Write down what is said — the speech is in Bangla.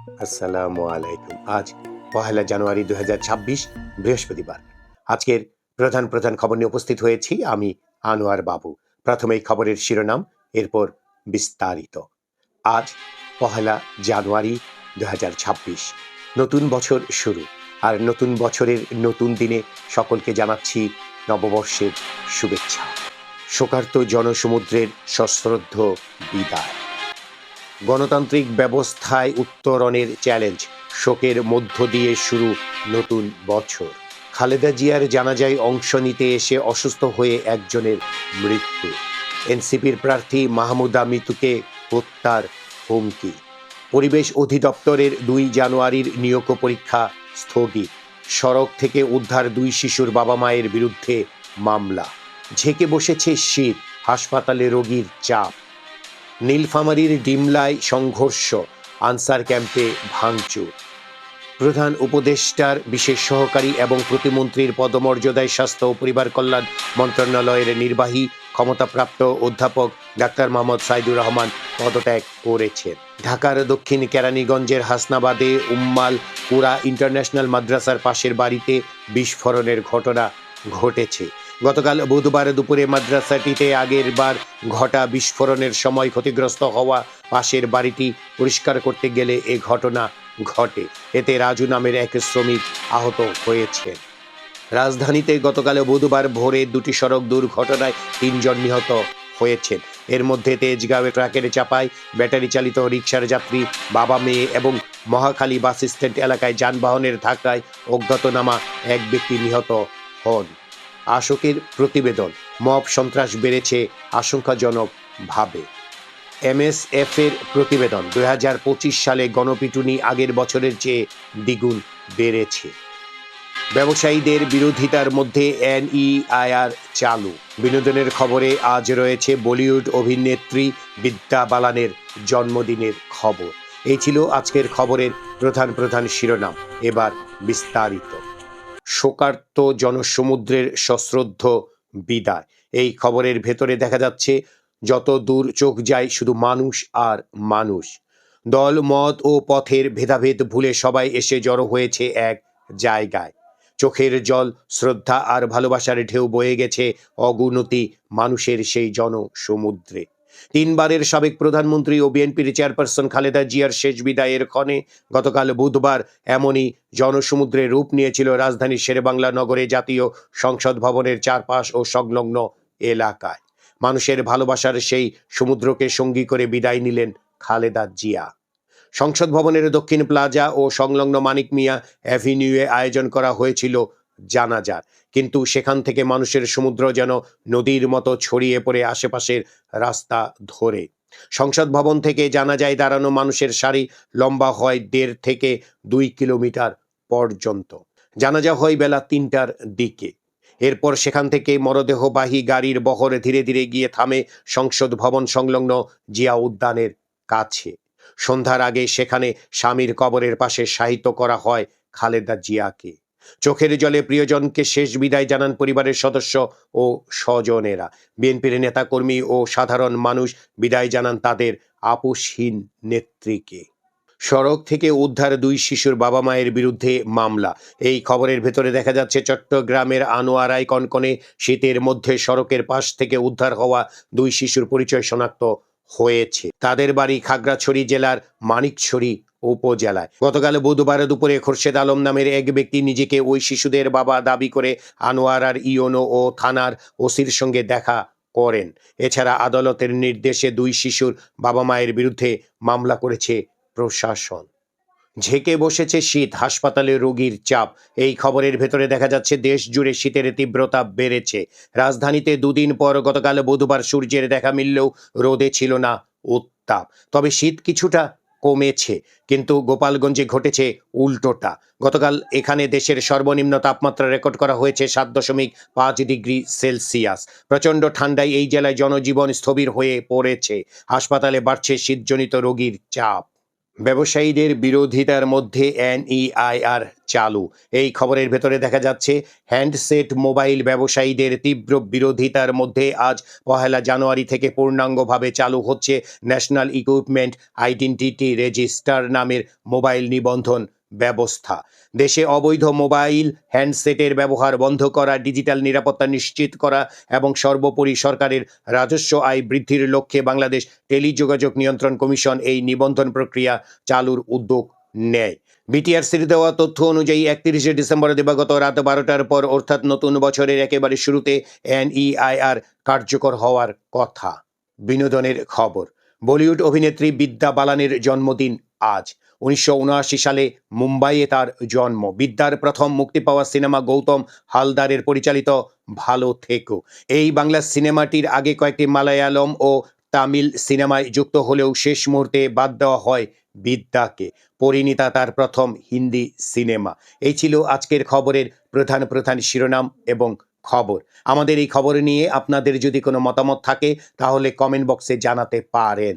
আসসালামু আলাইকুম। আজ পহেলা জানুয়ারি ২০২৬ বৃহস্পতিবার। আজকের প্রধান প্রধান খবর নিয়ে উপস্থিত হয়েছি আমি আনোয়ার বাবু। প্রথমেই খবরের শিরোনাম, এরপর বিস্তারিত। আজ পহেলা জানুয়ারি ২০২৬, নতুন বছর শুরু। আর নতুন বছরের নতুন দিনে সকলকে জানাচ্ছি নববর্ষের শুভেচ্ছা। শোকার্ত জনসমুদ্রের সশ্রদ্ধ বিদায়। গণতান্ত্রিক ব্যবস্থায় উত্তরণের চ্যালেঞ্জ, শোকের মধ্য দিয়ে শুরু নতুন বছর। খালেদা জিয়ার জানাজায় অংশ নিতে এসে অসুস্থ হয়ে একজনের মৃত্যু। এনসিপির প্রার্থী মাহমুদা মিতুকে হত্যার হুমকি। পরিবেশ অধিদপ্তরের ২ জানুয়ারির নিয়োগ পরীক্ষা স্থগিত। সড়ক থেকে উদ্ধার ২ শিশুর বাবা মায়ের বিরুদ্ধে মামলা। ঝেঁকে বসেছে শীত, হাসপাতালে রোগীর চাপ। নীলফামারীর ডিমলায় সংঘর্ষ, আনসার ক্যাম্পে ভাঙচুর। প্রধান উপদেষ্টার বিশেষ সহকারী এবং প্রতিমন্ত্রীর পদমর্যাদায় স্বাস্থ্য ও পরিবার কল্যাণ মন্ত্রণালয়ের নির্বাহী ক্ষমতাপ্রাপ্ত অধ্যাপক ডাক্তার মোহাম্মদ সাইদুর রহমান পদত্যাগ করেছেন। ঢাকার দক্ষিণ কেরানীগঞ্জের হাসনাবাদে উম্মাল কুরা ইন্টারন্যাশনাল মাদ্রাসার পাশের বাড়িতে বিস্ফোরণের ঘটনা ঘটেছে। গতকাল বুধবার দুপুরে মাদ্রাসাটিতে আগের বার ঘটা বিস্ফোরণের সময় ক্ষতিগ্রস্ত হওয়া পাশের বাড়িটি পরিষ্কার করতে গেলে এ ঘটনা ঘটে। এতে রাজু নামের এক শ্রমিক আহত হয়েছেন। রাজধানীতে গতকাল বুধবার ভোরে ২টি সড়ক দুর্ঘটনায় ৩ জন নিহত হয়েছেন। এর মধ্যে তেজগাঁওয়ে ট্রাকের চাপায় ব্যাটারি চালিত রিকশার যাত্রী বাবা মেয়ে এবং মহাখালী বাস স্ট্যান্ড এলাকায় যানবাহনের ধাক্কায় অজ্ঞাতনামা এক ব্যক্তি নিহত হন। আশোকের প্রতিবেদন, মব সন্ত্রাস বেড়েছে আশঙ্কাজনকভাবে। এমএসএফ এর প্রতিবেদন, ২০২৫ সালে গণপিটুনি আগের বছরের চেয়ে দ্বিগুণ বেড়েছে। ব্যবসায়ীদের বিরোধিতার মধ্যে এনইআইআর চালু। বিনোদনের খবরে আজ রয়েছে বলিউড অভিনেত্রী বিদ্যা বালানের জন্মদিনের খবর। এই ছিল আজকের খবরের প্রধান প্রধান শিরোনাম। এবার বিস্তারিত। শোকার্ত জনসমুদ্রের সশ্রদ্ধ বিদায়। এই খবরের ভেতরে দেখা যাচ্ছে যত দূর চোখ যায় শুধু মানুষ আর মানুষ। দল মত ও পথের ভেদাভেদ ভুলে সবাই এসে জড়ো হয়েছে এক জায়গায়। চোখের জল, শ্রদ্ধা আর ভালোবাসার ঢেউ বয়ে গেছে অগুনতি মানুষের সেই জনসমুদ্রে। ৩ বারের সাবেক প্রধানমন্ত্রী ও বিএনপির চেয়ারপারসন খালেদা জিয়ার শেষ বিদায়ের ক্ষণে গতকাল বুধবার এমনই জনসমুদ্রের রূপ নিয়েছিল রাজধানীর শেরেবাংলা নগরে জাতীয় সংসদ ভবনের চারপাশ ও সংলগ্ন এলাকায়। মানুষের ভালোবাসার সেই সমুদ্রকে সঙ্গী করে বিদায় নিলেন খালেদা জিয়া। সংসদ ভবনের দক্ষিণ প্লাজা ও সংলগ্ন মানিক মিয়া অ্যাভিনিউয়ে আয়োজন করা হয়েছিল জানাজার, কিন্তু সেখান থেকে মানুষের সমুদ্র যেন নদীর মতো ছড়িয়ে পড়ে আশেপাশের রাস্তা ধরে। সংসদ ভবন থেকে জানাজায় দাঁড়ানো মানুষের সারি লম্বা হয় ১.৫ থেকে ২ কিলোমিটার পর্যন্ত। জানাজা হয় বেলা ৩টার দিকে। এরপর সেখান থেকে মরদেহবাহী গাড়ির বহর ধীরে ধীরে গিয়ে থামে সংসদ ভবন সংলগ্ন জিয়া উদ্যানের কাছে। সন্ধ্যার আগে সেখানে স্বামীর কবরের পাশে শায়িত করা হয় খালেদা জিয়াকে। চোখের জলে প্রিয়জনকে শেষ বিদায় জানান পরিবারের সদস্য ও স্বজনেরা। বিএনপির নেতাকর্মী ও সাধারণ মানুষ বিদায় জানান তাদের আপোষহীন নেত্রীকে। সড়ক থেকে উদ্ধার ২ শিশুর বাবা মায়ের বিরুদ্ধে মামলা। এই খবরের ভেতরে দেখা যাচ্ছে চট্টগ্রামের আনোয়ারায় কনকনে শীতের মধ্যে সড়কের পাশ থেকে উদ্ধার হওয়া ২ শিশুর পরিচয় শনাক্ত হয়েছে। তাদের বাড়ি খাগড়াছড়ি জেলার মানিকছড়ি উপজেলায়। গতকাল বুধবার দুপুরে খোরশেদ আলম নামের এক ব্যক্তি নিজেকে ওই শিশুদের বাবা দাবি করে আনোয়ারার ইওনো ও থানার ওসির সঙ্গে দেখা করেন। এছাড়া আদালতের নির্দেশে ২ শিশুর বাবা মায়ের বিরুদ্ধে মামলা করেছে প্রশাসন। ঝেঁকে বসেছে শীত, হাসপাতালে রোগীর চাপ। এই খবরের ভেতরে দেখা যাচ্ছে দেশ জুড়ে শীতের তীব্রতা বেড়েছে। রাজধানীতে ২ দিন পর গতকাল বুধবার সূর্যের দেখা মিললেও রোদে ছিল না উত্তাপ। তবে শীত কিছুটা কমেছে, কিন্তু গোপালগঞ্জে ঘটেছে উল্টোটা। গতকাল এখানে দেশের সর্বনিম্ন তাপমাত্রা রেকর্ড করা হয়েছে ৭.৫ ডিগ্রি সেলসিয়াস। প্রচণ্ড ঠান্ডায় এই জেলায় জনজীবন স্থবির হয়ে পড়েছে। হাসপাতালে বাড়ছে শীতজনিত রোগীর চাপ। ব্যবসায়ীদের বিরোধিতার মধ্যে এনইআইআর চালু। এই খবরের ভেতরে দেখা যাচ্ছে হ্যান্ডসেট মোবাইল ব্যবসায়ীদের তীব্র বিরোধিতার মধ্যে আজ 1 জানুয়ারি থেকে পূর্ণাঙ্গভাবে চালু হচ্ছে ন্যাশনাল ইকুইপমেন্ট আইডেন্টিটি রেজিস্টার নামের মোবাইল নিবন্ধন ব্যবস্থা। দেশে অবৈধ মোবাইল হ্যান্ডসেটের ব্যবহার বন্ধ করা, ডিজিটাল নিরাপত্তা নিশ্চিত করা এবং সর্বোপরি সরকারের রাজস্ব আয় বৃদ্ধির লক্ষ্যে বাংলাদেশ টেলিযোগাযোগ নিয়ন্ত্রণ কমিশন এই নিবন্ধন প্রক্রিয়া চালুর উদ্যোগ নেয়। বিটিআরসির দেওয়া তথ্য অনুযায়ী 31 ডিসেম্বর দিবাগত রাত 12টার পর অর্থাৎ নতুন বছরের একেবারে শুরুতে এনইআইআর কার্যকর হওয়ার কথা। বিনোদনের খবর। বলিউড অভিনেত্রী বিদ্যা বালানের জন্মদিন আজ। 1979 সালে মুম্বাইয়ে তার জন্ম। বিদ্যার প্রথম মুক্তি পাওয়া সিনেমা গৌতম হালদারের পরিচালিত ভালো থেকো। এই বাংলা সিনেমাটির আগে কয়েকটি মালায়ালম ও তামিল সিনেমায় যুক্ত হলেও শেষ মুহূর্তে বাদ দেওয়া হয় বিদ্যাকে। পরিণীতা তার প্রথম হিন্দি সিনেমা। এই ছিল আজকের খবরের প্রধান প্রধান শিরোনাম এবং খবর। আমাদের এই খবর নিয়ে আপনাদের যদি কোনো মতামত থাকে তাহলে কমেন্ট বক্সে জানাতে পারেন।